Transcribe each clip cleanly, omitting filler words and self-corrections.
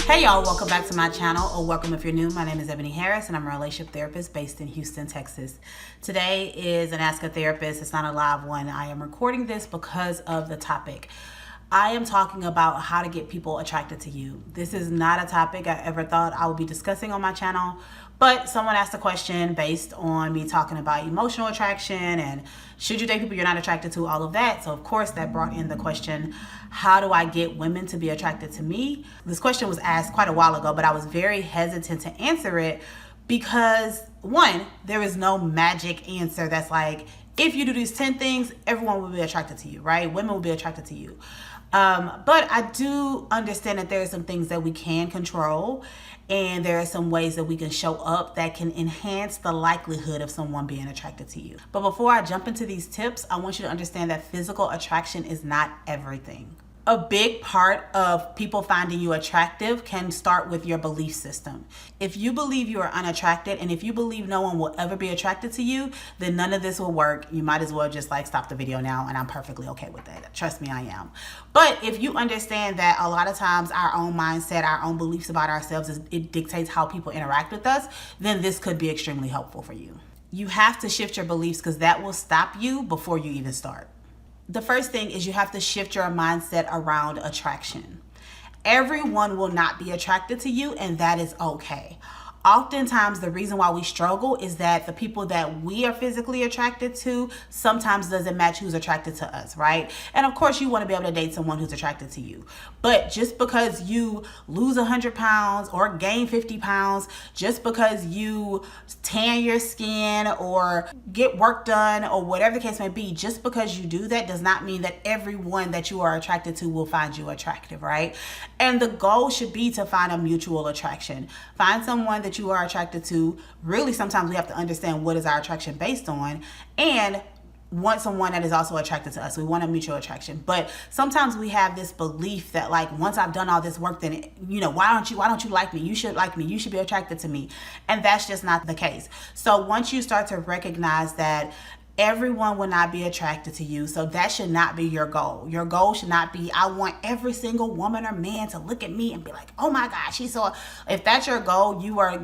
Hey y'all, welcome back to my channel, or welcome if you're new. My name is Eboni Harris and I'm a relationship therapist based in Houston, Texas. Today is an Ask a Therapist. It's not a live one. I am recording this because of the topic. I am talking about how to get people attracted to you. This is not a topic I ever thought I would be discussing on my channel, but someone asked a question based on me talking about emotional attraction and should you date people you're not attracted to, all of that. So of course that brought in the question, how do I get women to be attracted to me? This question was asked quite a while ago, but I was very hesitant to answer it because one, there is no magic answer that's like, if you do these 10 things, everyone will be attracted to you, right? Women will be attracted to you. But I do understand that there are some things that we can control, and there are some ways that we can show up that can enhance the likelihood of someone being attracted to you. But before I jump into these tips, I want you to understand that physical attraction is not everything. A big part of people finding you attractive can start with your belief system. If you believe you are unattracted, and if you believe no one will ever be attracted to you, then none of this will work. You might as well just stop the video now, and I'm perfectly okay with that. Trust me, I am. But if you understand that a lot of times our own mindset, our own beliefs about ourselves, it dictates how people interact with us, then this could be extremely helpful for you. You have to shift your beliefs because that will stop you before you even start. The first thing is you have to shift your mindset around attraction. Everyone will not be attracted to you, and that is okay. Oftentimes, the reason why we struggle is that the people that we are physically attracted to sometimes doesn't match who's attracted to us, right? And of course, you want to be able to date someone who's attracted to you. But just because you lose 100 pounds or gain 50 pounds, just because you tan your skin or get work done or whatever the case may be, just because you do that does not mean that everyone that you are attracted to will find you attractive, right? And the goal should be to find a mutual attraction. Find someone that you are attracted to. Really, sometimes we have to understand what is our attraction based on, and want someone that is also attracted to us. We want a mutual attraction. But sometimes we have this belief that once I've done all this work, then why don't you like me? You should like me. You should be attracted to me. And that's just not the case. So once you start to recognize that everyone will not be attracted to you, so that should not be your goal. Your goal should not be, I want every single woman or man to look at me and be like, oh my gosh, she's so. If that's your goal, you are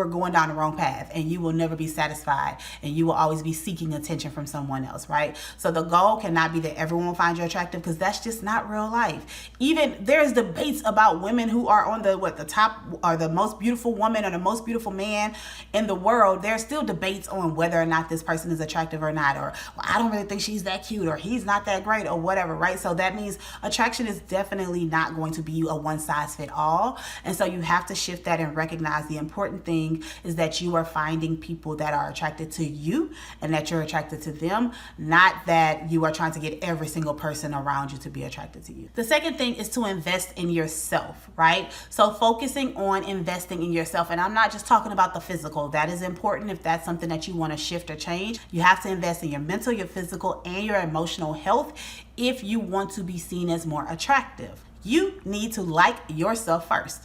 going down the wrong path, and you will never be satisfied, and you will always be seeking attention from someone else, right? So the goal cannot be that everyone will find you attractive, because that's just not real life. Even there's debates about women who are on the top, or the most beautiful woman or the most beautiful man in the world. There's still debates on whether or not this person is attractive or not, or I don't really think she's that cute, or he's not that great, or whatever, right? So that means attraction is definitely not going to be a one size fit all. And so you have to shift that and recognize the important thing is that you are finding people that are attracted to you and that you're attracted to them, not that you are trying to get every single person around you to be attracted to you. The second thing is to invest in yourself, right? So focusing on investing in yourself, and I'm not just talking about the physical. That is important if that's something that you want to shift or change. You have to invest in your mental, your physical, and your emotional health if you want to be seen as more attractive. You need to like yourself first.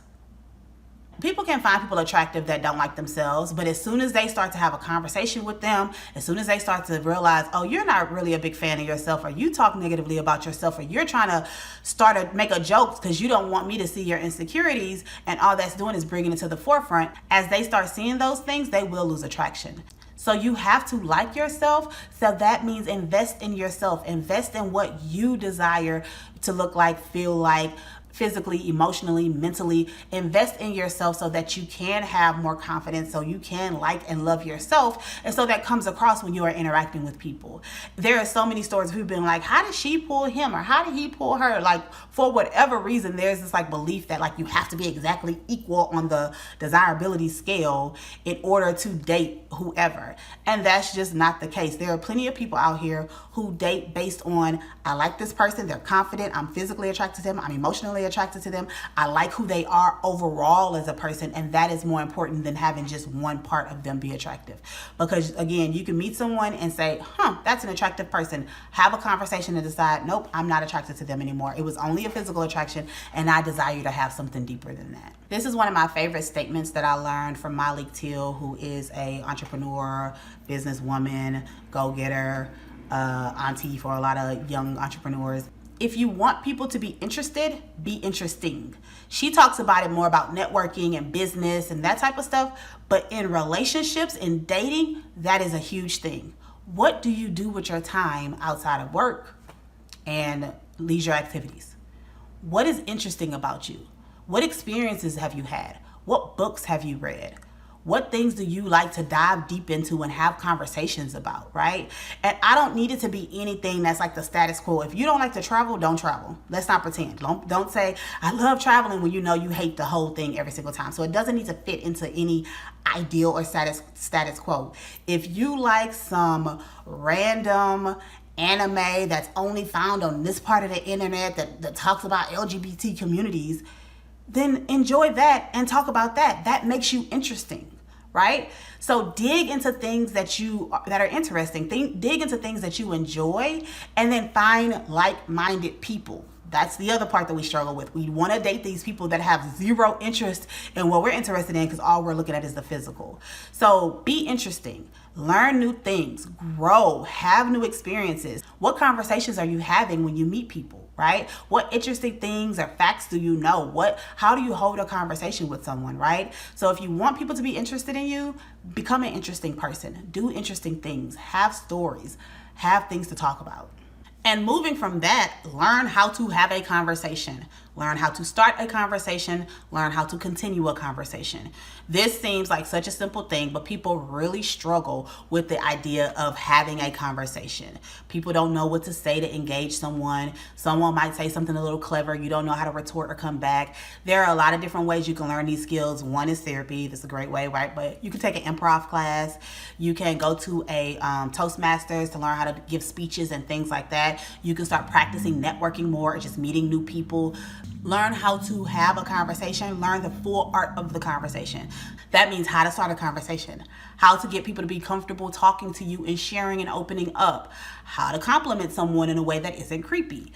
People can find people attractive that don't like themselves, but as soon as they start to have a conversation with them, as soon as they start to realize, oh, you're not really a big fan of yourself, or you talk negatively about yourself, or you're trying to make a joke because you don't want me to see your insecurities, and all that's doing is bringing it to the forefront, as they start seeing those things, they will lose attraction. So you have to like yourself. So that means invest in yourself. Invest in what you desire to look like, feel like, physically, emotionally, mentally. Invest in yourself so that you can have more confidence, so you can like and love yourself, and so that comes across when you are interacting with people. There are so many stories of people being like, how did she pull him, or how did he pull her? For whatever reason, there's this belief that you have to be exactly equal on the desirability scale in order to date whoever. And that's just not the case. There are plenty of people out here who date based on, I like this person, they're confident, I'm physically attracted to them, I'm emotionally attracted to them, I like who they are overall as a person, and that is more important than having just one part of them be attractive. Because again, you can meet someone and say, that's an attractive person, have a conversation and decide, nope, I'm not attracted to them anymore. It was only a physical attraction, and I desire to have something deeper than that. This is one of my favorite statements that I learned from Malik Till, who is an entrepreneur, businesswoman, go-getter, auntie for a lot of young entrepreneurs. If you want people to be interested, be interesting. She talks about it more about networking and business and that type of stuff. But in relationships and dating, that is a huge thing. What do you do with your time outside of work and leisure activities? What is interesting about you? What experiences have you had? What books have you read? What things do you like to dive deep into and have conversations about, right? And I don't need it to be anything that's like the status quo. If you don't like to travel, don't travel. Let's not pretend. Don't say, I love traveling when you know you hate the whole thing every single time. So it doesn't need to fit into any ideal or status quo. If you like some random anime that's only found on this part of the internet that talks about LGBT communities, then enjoy that and talk about that. That makes you interesting, right? So dig into things that are interesting. Dig into things that you enjoy, and then find like-minded people. That's the other part that we struggle with. We want to date these people that have zero interest in what we're interested in because all we're looking at is the physical. So be interesting. Learn new things. Grow. Have new experiences. What conversations are you having when you meet people? Right? What interesting things or facts do you know? How do you hold a conversation with someone, right? So if you want people to be interested in you, become an interesting person. Do interesting things. Have stories. Have things to talk about. And moving from that, learn how to have a conversation. Learn how to start a conversation. Learn how to continue a conversation. This seems like such a simple thing, but people really struggle with the idea of having a conversation. People don't know what to say to engage someone. Someone might say something a little clever. You don't know how to retort or come back. There are a lot of different ways you can learn these skills. One is therapy. That's a great way, right? But you can take an improv class. You can go to a Toastmasters to learn how to give speeches and things like that. You can start practicing networking more or just meeting new people. Learn how to have a conversation. Learn the full art of the conversation. That means how to start a conversation, how to get people to be comfortable talking to you and sharing and opening up, how to compliment someone in a way that isn't creepy,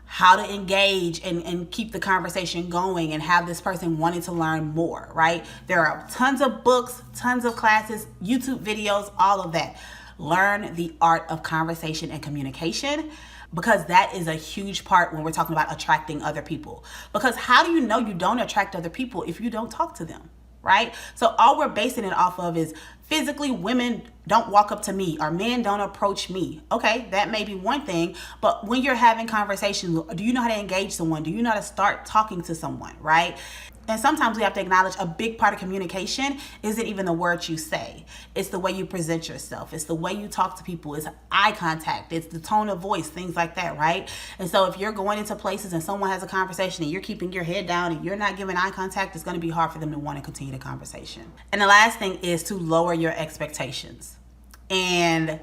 how to engage and keep the conversation going and have this person wanting to learn more, right? There are tons of books, tons of classes, YouTube videos, all of that. Learn the art of conversation and communication, because that is a huge part when we're talking about attracting other people. Because how do you know you don't attract other people if you don't talk to them, right? So all we're basing it off of is physically women don't walk up to me or men don't approach me. Okay, that may be one thing, but when you're having conversations, do you know how to engage someone? Do you know how to start talking to someone, right? And sometimes we have to acknowledge a big part of communication isn't even the words you say. It's the way you present yourself. It's the way you talk to people. It's eye contact. It's the tone of voice, things like that, right? And so if you're going into places and someone has a conversation and you're keeping your head down and you're not giving eye contact, it's going to be hard for them to want to continue the conversation. And the last thing is to lower your expectations. And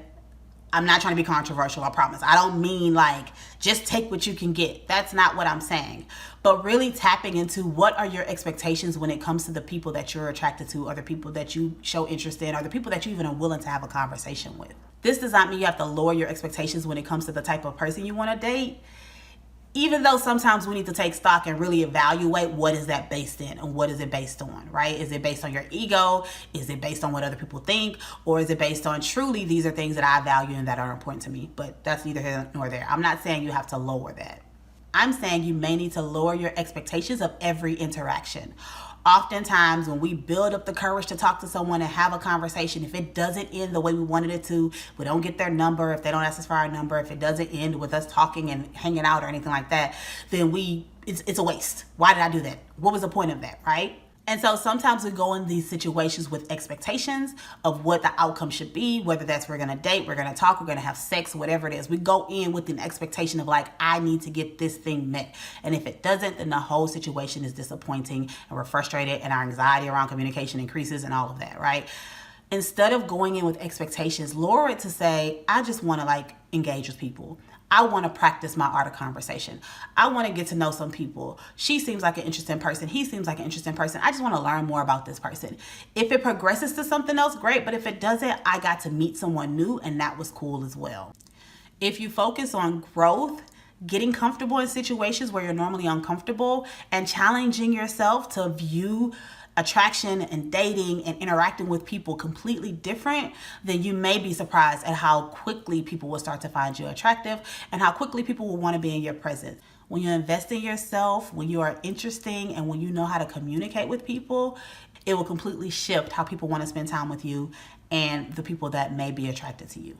I'm not trying to be controversial, I promise. I don't mean like just take what you can get. That's not what I'm saying. But really tapping into what are your expectations when it comes to the people that you're attracted to or the people that you show interest in or the people that you even are willing to have a conversation with. This does not mean you have to lower your expectations when it comes to the type of person you want to date. Even though sometimes we need to take stock and really evaluate what is that based in and what is it based on, right? Is it based on your ego? Is it based on what other people think? Or is it based on truly these are things that I value and that are important to me? But that's neither here nor there. I'm not saying you have to lower that. I'm saying you may need to lower your expectations of every interaction. Oftentimes when we build up the courage to talk to someone and have a conversation, if it doesn't end the way we wanted it to, we don't get their number, if they don't ask us for our number, if it doesn't end with us talking and hanging out or anything like that, then it's a waste. Why did I do that? What was the point of that, right? And so sometimes we go in these situations with expectations of what the outcome should be, whether that's we're going to date, we're going to talk, we're going to have sex, whatever it is. We go in with an expectation of like, I need to get this thing met. And if it doesn't, then the whole situation is disappointing and we're frustrated and our anxiety around communication increases and all of that, right? Instead of going in with expectations, lower it to say, I just want to like engage with people. I want to practice my art of conversation. I want to get to know some people. She seems like an interesting person. He seems like an interesting person. I just want to learn more about this person. If it progresses to something else, great. But if it doesn't, I got to meet someone new and that was cool as well. If you focus on growth, getting comfortable in situations where you're normally uncomfortable and challenging yourself to view attraction and dating and interacting with people completely different, then you may be surprised at how quickly people will start to find you attractive and how quickly people will want to be in your presence. When you invest in yourself, when you are interesting, and when you know how to communicate with people, it will completely shift how people want to spend time with you and the people that may be attracted to you.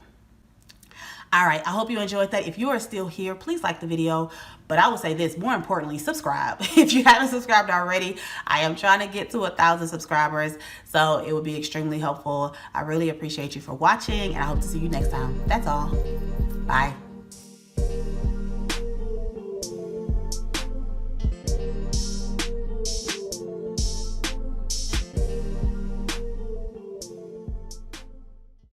All right, I hope you enjoyed that. If you are still here, please like the video. But I will say this, more importantly, subscribe. If you haven't subscribed already, I am trying to get to 1,000 subscribers. So it would be extremely helpful. I really appreciate you for watching, and I hope to see you next time. That's all. Bye.